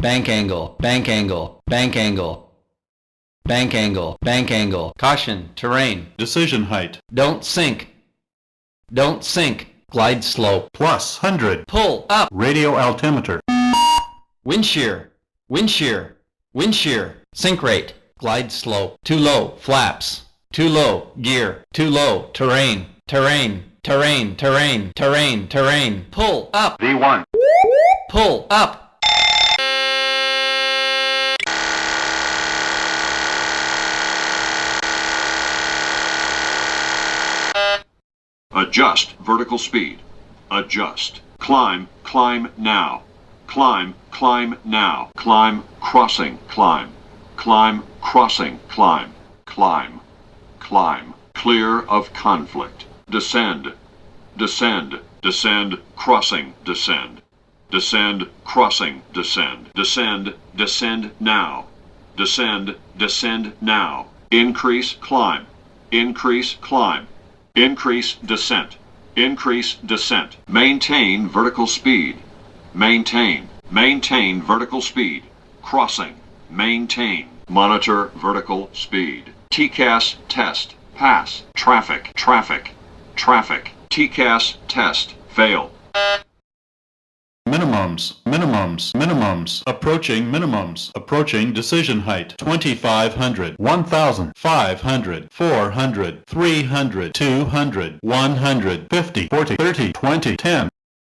bank angle, bank angle, bank angle, bank angle, bank angle. Caution, terrain. Decision height. Don't sink. Don't sink. Glide slope. Plus 100. Pull up. Radio altimeter. Wind shear. Wind shear. Wind shear. Sink rate. Glide slope. Too low. Flaps. Too low. Gear. Too low. Terrain. Terrain. Terrain. Terrain. Terrain. Terrain. Pull up. V1. Pull up. Adjust vertical speed. Adjust. Climb, climb now. Climb, climb now. Climb, crossing, climb. Climb, crossing, climb. Climb, climb. Clear of conflict. Descend, descend, descend, crossing, descend. Descend, crossing, descend. Descend, descend now. Descend, descend now. Increase, climb. Increase, climb. Increase descent. Increase descent. Maintain vertical speed. Maintain. Maintain vertical speed. Crossing. Maintain. Monitor vertical speed. Tcas test. Pass. Traffic. Traffic. Traffic. Tcas test. Fail. Minimums, minimums, minimums. Approaching minimums. Approaching decision height. 2,500, 1,500, 400, 300, 200, 150, 40, 30, 20, 10.